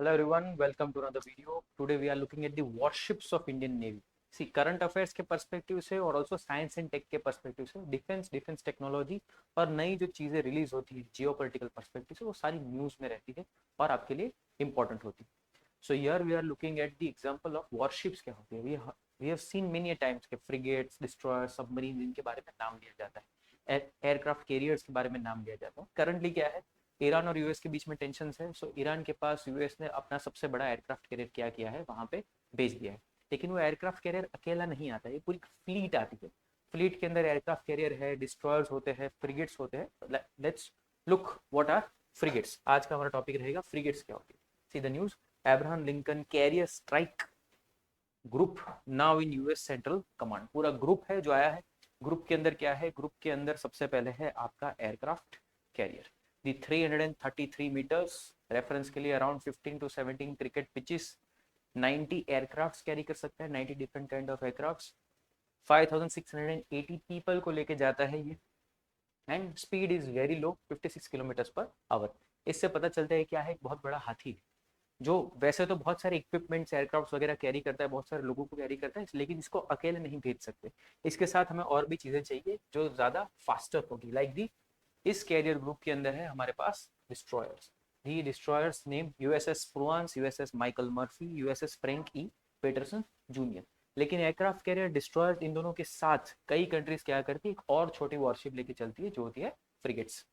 Hello everyone, welcome to another video. Today we are looking at the warships of Indian Navy. See, current affairs के perspective से और also science and take के perspective से defence technology और नई जो चीज़ें रिलीज होती है जियो पोलिटिकल पर्सपेक्टिव से वो सारी न्यूज़ में रहती है और आपके लिए इंपॉर्टेंट होती है. So here we are looking at the example of warships क्या होती है. We have seen many times के फ्रिगेट्स, डिस्ट्रॉयर्स, सबमरीन, इनके बारे में नाम लिया जाता है. एयरक्राफ्ट कैरियर्स के बारे में नाम लिया जाता है. करंटली क्या है, ईरान और यूएस के बीच में टेंशन है. सो ईरान के पास यूएस ने अपना सबसे बड़ा एयरक्राफ्ट कैरियर क्या किया है, वहां पे भेज दिया है. लेकिन वो एयरक्राफ्ट कैरियर अकेला नहीं आता, ये पूरी फ्लीट आती है. फ्लीट के अंदर एयरक्राफ्ट कैरियर है, डिस्ट्रॉयर्स होते हैं, फ्रिगेट्स होते हैं. Let's look what are frigates. आज का हमारा टॉपिक रहेगा फ्रिगेट्स क्या होती है. See the news. Abraham Lincoln carrier strike group now in US central command. पूरा ग्रुप है जो आया है. ग्रुप के अंदर क्या है, ग्रुप के अंदर सबसे पहले है आपका एयरक्राफ्ट कैरियर. दी 333 मीटर्स, रेफरेंस के लिए around 15 to 17 cricket pitches, 90 aircraft carry कर सकता है, 90 different kind of aircraft. 5680 people को लेके जाता है ये. And speed is very low, 56 kilometre per hour. इससे पता चलता है क्या है, एक बहुत बड़ा हाथी है जो वैसे तो बहुत सारे इक्विपमेंट्स, एयरक्राफ्ट वगैरह कैरी करता है, बहुत सारे लोगों को कैरी करता है, लेकिन इसको अकेले नहीं भेज सकते. इसके साथ हमें और भी चीजें चाहिए जो ज्यादा फास्टर होगी. लाइक दी, इस कैरियर ग्रुप के अंदर है हमारे पास destroyers. The destroyers name USS Spruance, USS Michael Murphy, USS Frank E Petersen junior. लेकिन एयरक्राफ्ट कैरियर डिस्ट्रॉयर्स इन दोनों के साथ कई कंट्रीज क्या करती है, एक और छोटी वॉरशिप लेके चलती है जो होती है frigates.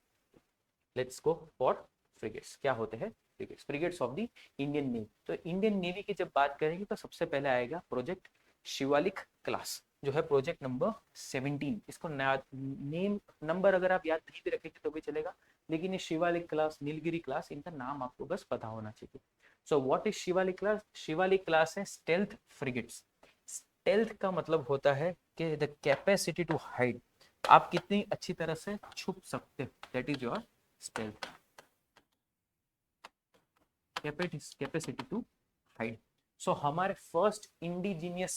Let's go for frigates. क्या होते हैं frigates? Frigates of the Indian navy. तो इंडियन नेवी की जब बात करेंगे तो सबसे पहले आएगा प्रोजेक्ट शिवालिक क्लास, जो है प्रोजेक्ट नंबर 17. इसको नेम नंबर अगर आप याद नहीं भी रखेंगे तो भी चलेगा, लेकिन ये शिवालिक क्लास, नीलगिरी क्लास, इनका नाम आपको बस पता होना चाहिए. So what is Shivalik class? Shivalik class है स्टेल्थ फ्रिगेट्स. स्टेल्थ का मतलब होता है कि द कैपेसिटी टू हाइड, आप कितनी अच्छी तरह से छुप सकते हो, that is your stealth capacity to hide. So हमारे फर्स्ट इंडिजीनियस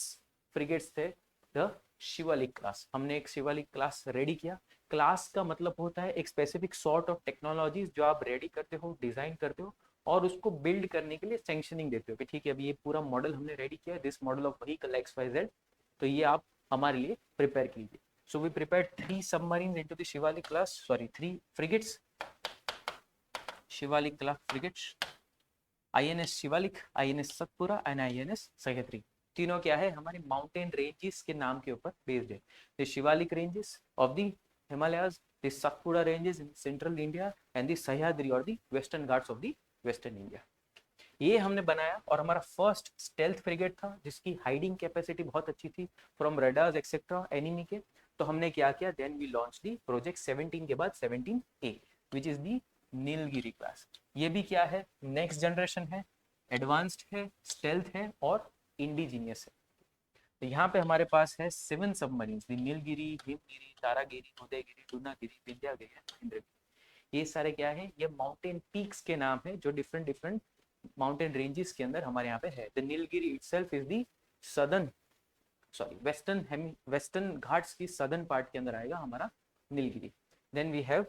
फ्रिगेट्स थे द शिवालिक क्लास. हमने एक शिवालिक क्लास रेडी किया. क्लास का मतलब होता है एक स्पेसिफिक सॉर्ट ऑफ टेक्नोलॉजीज जो आप रेडी करते हो, डिजाइन करते हो और उसको बिल्ड करने के लिए सैंक्शनिंग देते हो कि ठीक है, अभी ये पूरा मॉडल हमने रेडी किया है, this model of vehicle XYZ, तो ये आप हमारे लिए प्रिपेयर कीजिए. So we prepare 3 submarine into the Shivalik class, sorry 3 frigates, Shivalik class frigates, INS Shivalik, INS Satpura and INS Sahyadri. तीनों क्या है, हमारे माउंटेन रेंजेस के नाम के ऊपर बेस्ड है. The Shivalik ranges of the Himalayas, the Satpura ranges in central India and the Sahyadri और the western Ghats of the western India. ये हमने बनाया और हमारा फर्स्ट स्टेल्थ फ्रिगेट था जिसकी हाइडिंग कैपेसिटी बहुत अच्छी थी फ्रॉम रडार्स एक्सेट्रा एनिमी के. तो हमने क्या किया, then we launch the project 17 के बाद 17A which is the Nilgiri class. ये भी क्या है, नेक्स्ट जनरेशन है, एडवांस्ड है, स्टेल्थ है और इंडिजीनियस है. तो यहाँ पे हमारे पास है 7 सबमरीन, नीलगिरी, हिमगिरी, तारागिरी, उदयगिरी, डूनागिरी, विंध्यागिरी, इंद्रगिरी. ये सारे क्या है, ये माउंटेन पीक्स के नाम है जो डिफरेंट डिफरेंट माउंटेन रेंजेस के अंदर हमारे यहाँ पे है. The Nilgiri itself is the southern, sorry western Ghats की सदर्न पार्ट के अंदर आएगा हमारा Nilgiri. Then we have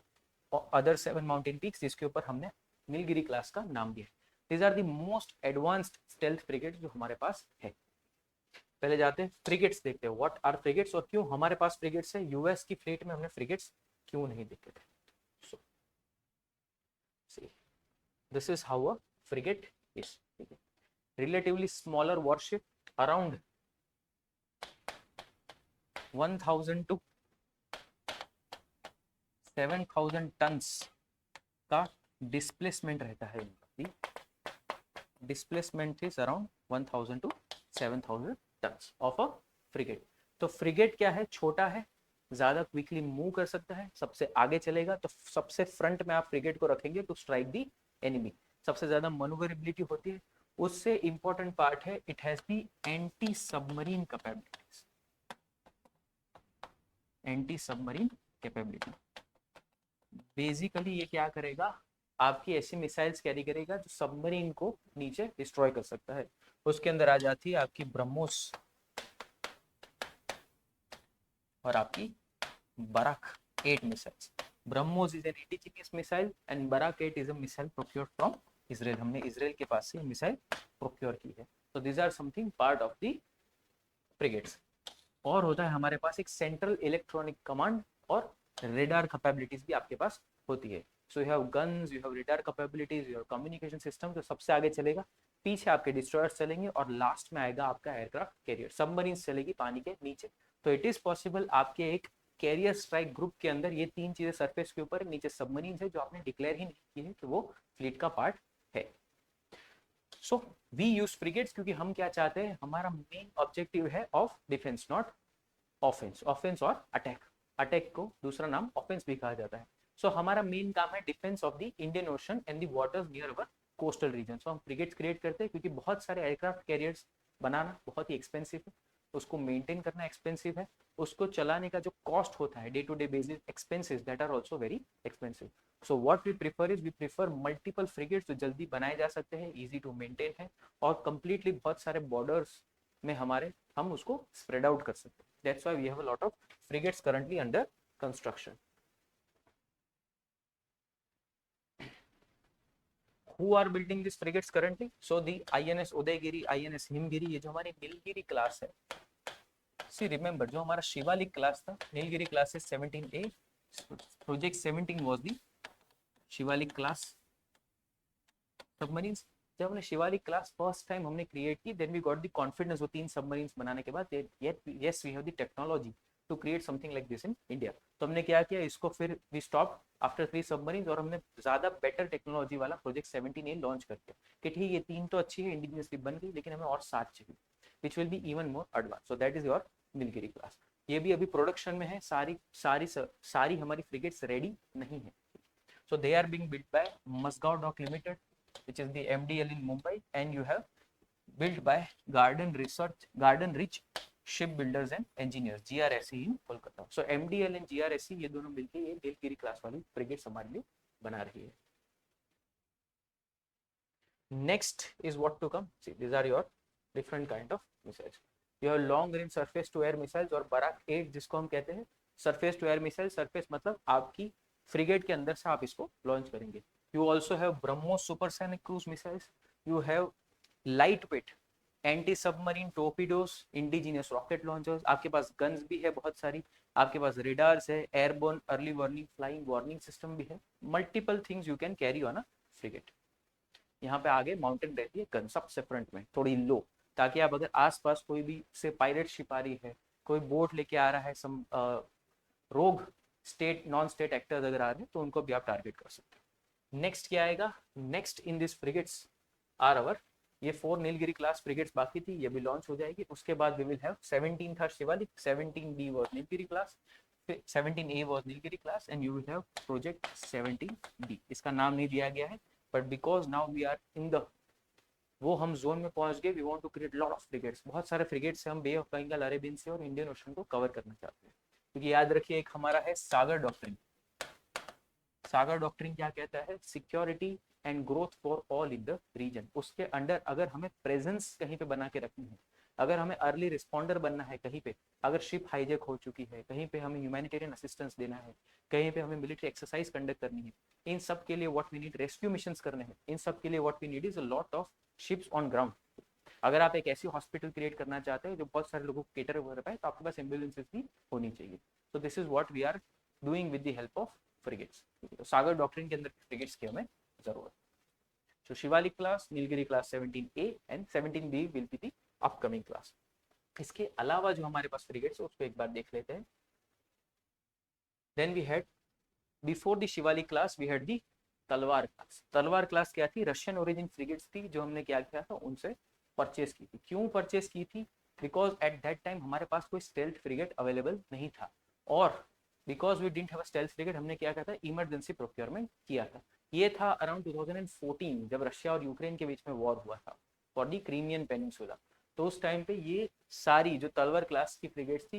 other 7 mountain peaks जिसके ऊपर हमने नीलगिरी क्लास का नाम दिया. These are the most advanced stealth frigates जो हमारे पास है. पहले जाते हैं फ्रिगेट्स देखते हैं, व्हाट आर फ्रिगेट्स और क्यों हमारे पास फ्रिगेट्स है. यूएस की फ्लीट में हमने फ्रिगेट्स क्यों नहीं देखे थे. सो सी, this is how a frigate is. Relatively smaller warship, around 1000 to 7000 tons का डिस्प्लेसमेंट रहता है. Displacement is around 1000 to 7000 tons of a frigate. तो फ्रिगेट क्या है, छोटा है, ज्यादा क्विकली मूव कर सकता है, सबसे आगे चलेगा. तो सबसे फ्रंट में आप फ्रिगेट को रखेंगे टू स्ट्राइक दी एनिमी. सबसे ज्यादा मनोवरेबिलिटी होती है. उससे इंपॉर्टेंट पार्ट है, it has the anti submarine capabilities. Anti submarine capability basically ये क्या करेगा, आपकी ऐसी मिसाइल्स कैरी करेगा जो सबमरीन को नीचे डिस्ट्रॉय कर सकता है. उसके अंदर आ जाती है आपकी ब्रह्मोस और आपकी Barak 8 missiles. BrahMos is an indigenous missile and Barak 8 is a missile procured from Israel, हमने इसराइल के पास से मिसाइल प्रोक्योर की है। तो this are something part of the frigates. और होता है हमारे पास एक सेंट्रल इलेक्ट्रॉनिक कमांड और रेडार कैपेबिलिटीज भी आपके पास होती है। So you have guns, you have radar capabilities, you have communication system, जो सबसे आगे चलेगा, पीछे आपके डिस्ट्रॉयर्स चलेंगे और लास्ट में आएगा आपका एयरक्राफ्ट कैरियर, सबमरीन चलेगी पानी के नीचे। तो इट इज पॉसिबल आपके एक कैरियर स्ट्राइक ग्रुप के अंदर ये तीन चीजें सरफेस के ऊपर, नीचे सबमरीन है जो आपने डिक्लेयर ही नहीं की है कि वो फ्लीट का पार्ट है। सो वी यूज फ्रिगेट्स क्योंकि हम क्या चाहते हैं, हमारा मेन ऑब्जेक्टिव है of defence, not offence. Offence और अटैक, अटैक को दूसरा नाम ऑफेंस भी कहा जाता है। सो हमारा मेन काम है defence of the Indian Ocean and the waters near our coastal region. So हम फ्रिगेट्स क्रिएट करते हैं क्योंकि बहुत सारे एयरक्राफ्ट कैरियर्स बनाना बहुत ही एक्सपेंसिव है, उसको मेंटेन करना एक्सपेंसिव है, उसको चलाने का जो कॉस्ट होता है day to day basis expenses that are also very expensive. So what we prefer is we prefer multiple frigates जो जल्दी बनाए जा सकते हैं, इजी टू मेंटेन है और कंप्लीटली बहुत सारे बॉर्डर्स में हमारे हम उसको स्प्रेड आउट कर सकते हैं। That's why we have a lot of frigates currently under construction. Who are building these frigates currently? So the INS Udaygiri, INS Himgiri, ये जो हमारी नीलगिरी क्लास है, सी रिमेंबर जो हमारा शिवालिक क्लास था, Nilgiri class is 17A, project 17 was the Shivalik class submarines. जब हमने Shivalik class first time हमने क्रिएट की, then we got the confidence, वो 3 सबमरीन्स बनाने के बाद, yes we have the technology to create something like this in India. तो हमने क्या किया, इसको फिर वी स्टॉप आफ्टर 3 सबमरीन्स और हमने ज्यादा बेटर टेक्नोलॉजी वाला प्रोजेक्ट 17A लॉन्च कर दिया कि ठीक ये 3 तो अच्छी है, इंडिजिनियसली बन गई, लेकिन हमें और 7 चाहिए which will be even more advance. So that is your Nilgiri class. ये भी अभी प्रोडक्शन में है, सारी हमारी फ्रिगेट्स रेडी नहीं है। So they are being built by Musgao Dock Limited, which is the MDL in Mumbai, and you have built by Garden Rich Shipbuilders and Engineers, GRSE in Kolkata. So MDL and GRSE ये दोनों मिलके ये Nilgiri class वाली frigates हमारे लिए बना रही है। Next is what to come. See, these are your different kind of missiles. You have long range surface to air missiles और Barak 8 जिसको हम कहते हैं surface to air missile। surface मतलब आपकी फ्रिगेट के अंदर से आप इसको लॉन्च करेंगे। You also have BrahMos supersonic cruise missiles, you have light weight anti submarine torpedoes, indigenous rocket launchers, आपके पास गन्स भी है बहुत सारी, आपके पास रेडार्स है, airborne early warning flying warning system भी है, multiple things you can carry on a frigate. यहाँ पे आगे माउंटेन रहती है गन सबसे फ्रंट में थोड़ी लो, ताकि आप अगर आसपास कोई भी से पायरेट शिप आ रही है, कोई बोट लेके आ रहा है, सम रोग स्टेट नॉन स्टेट एक्टर्स अगर आ रहे हैं तो उनको भी आप टारगेट कर सकते हैं। नेक्स्ट क्या आएगा, next in this frigates are our, ये 4 नीलगिरी क्लास फ्रिगेट्स बाकी थी, ये भी लॉन्च हो जाएगी। उसके बाद वी विल हैव 17 था Shivalik, 17B was Nilgiri class, 17A was Nilgiri class and you will have project 17B। इसका नाम नहीं दिया गया है but because now we are in the वो हम जोन में पहुंच गए, we want to create lot of frigates, बहुत सारे फ्रिगेट्स से हम bay of Bengal, Arabian sea और इंडियन ओशन को कवर करना चाहते हैं। क्योंकि याद रखिए एक हमारा है सागर डॉक्ट्रिन। सागर डॉक्ट्रिन क्या कहता है, security and growth for all in the region. उसके अंडर अगर हमें प्रेजेंस कहीं पे बना के रखनी है, अगर हमें अर्ली रिस्पॉन्डर बनना है कहीं पे, अगर शिप हाईजेक हो चुकी है, कहीं पे हमें ह्यूमैनिटेरियन असिस्टेंस देना है, कहीं पे हमें मिलिट्री एक्सरसाइज कंडक्ट करनी है, इन सब के लिए what we need, rescue missions करने हैं, इन सब के लिए what we need is a lot of ships on ground. अगर आप एक ऐसी हॉस्पिटल क्रिएट करना चाहते हैं जो बहुत सारे लोगों को केटर कर पाए, तो आपके पास एम्बुलेंसेस भी होनी चाहिए। So this is what we are doing with the help of frigates. तो सागर डॉक्ट्रिन के अंदर फ्रिगेट्स की हमें जरूरत। So Shivalik class, Nilgiri class 17A and 17B will be the upcoming class. इसके अलावा जो हमारे पास फ्रिगेट्स है उसको एक बार देख लेते हैं। Then we had before the Shivalik class we had the तलवार क्लास। तलवार क्लास क्या थी, रशियन ओरिजिन फ्रिगेट्स थी जो हमने क्या किया था, उनसे परचेज की थी। क्यों परचेज की थी, बिकॉज एट दैट टाइम हमारे पास कोई स्टेल्थ फ्रिगेट अवेलेबल नहीं था और because we didn't have a stealth frigate, हमने क्या किया था, इमरजेंसी प्रोक्योरमेंट किया था। ये था अराउंड 2014 जब रशिया और यूक्रेन के बीच में वॉर हुआ था फॉर दी क्रीमियन पेनिनसुला। तो उस टाइम पे ये सारी जो तलवार क्लास की फ्रिगेट्स थी,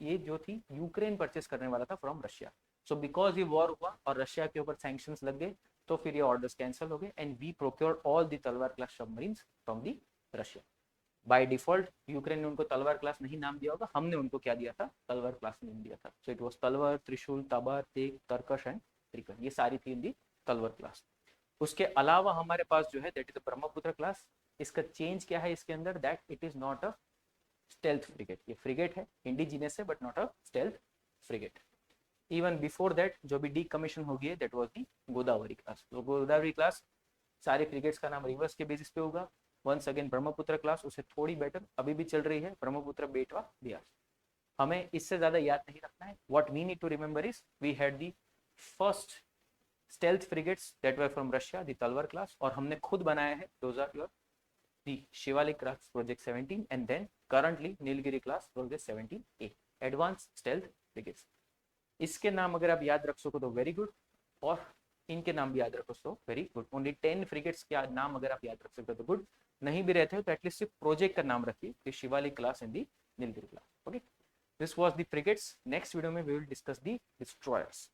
ये जो थी यूक्रेन परचेस करने वाला था फ्रॉम रशिया। सो बिकॉज ये वॉर हुआ और रशिया के ऊपर सैंक्शंस लग गए, तो फिर ये ऑर्डर्स कैंसिल हो गए and we procured all the Talwar class submarines from the Russia. By default Ukraine ने उनको तलवार क्लास नहीं नाम दिया होगा, हमने उनको क्या दिया था, तलवार क्लास नाम दिया था। सो इट वाज तलवार, त्रिशूल, तबार, तेग, तरकश एंड त्रिकन, ये सारी थी इन दी तलवार क्लास। उसके अलावा हमारे पास जो है दैट इज ब्रह्मपुत्र क्लास। इसका चेंज क्या है इसके अंदर, that it is not a stealth frigate. ये फ्रिगेट है, इंडिजिनस है, but not a stealth frigate. Even before that जो भी डी कमीशन होगी है that was the Godavari class. तो गोदावरी क्लास सारे फ्रिगेट्स का नाम रिवर्स के बेसिस पे होगा। वंस अगेन ब्रह्मपुत्र क्लास उसे थोड़ी बेटर अभी भी चल रही है, ब्रह्मपुत्र बेटवा ब्यास। हमें इससे ज्यादा याद नहीं रखना है। What we need to remember is we had the first stealth frigates that were from Russia, the Talwar class, और हमने खुद बनाया है, those are your the Shivalik class project 17 and then currently Nilgiri class project 17A advanced stealth frigates। इसके नाम अगर आप याद रख सको तो वेरी गुड, और इनके नाम भी याद रखो तो वेरी गुड। ओनली 10 फ्रिगेट्स के नाम अगर आप याद रख सकते हो तो गुड, नहीं भी रहते हो तो एटलीस्ट सिर्फ प्रोजेक्ट का नाम रखिए, the Shivalik class and the Nilgiri class. Okay, this was the frigates. Next video में we will discuss the destroyers.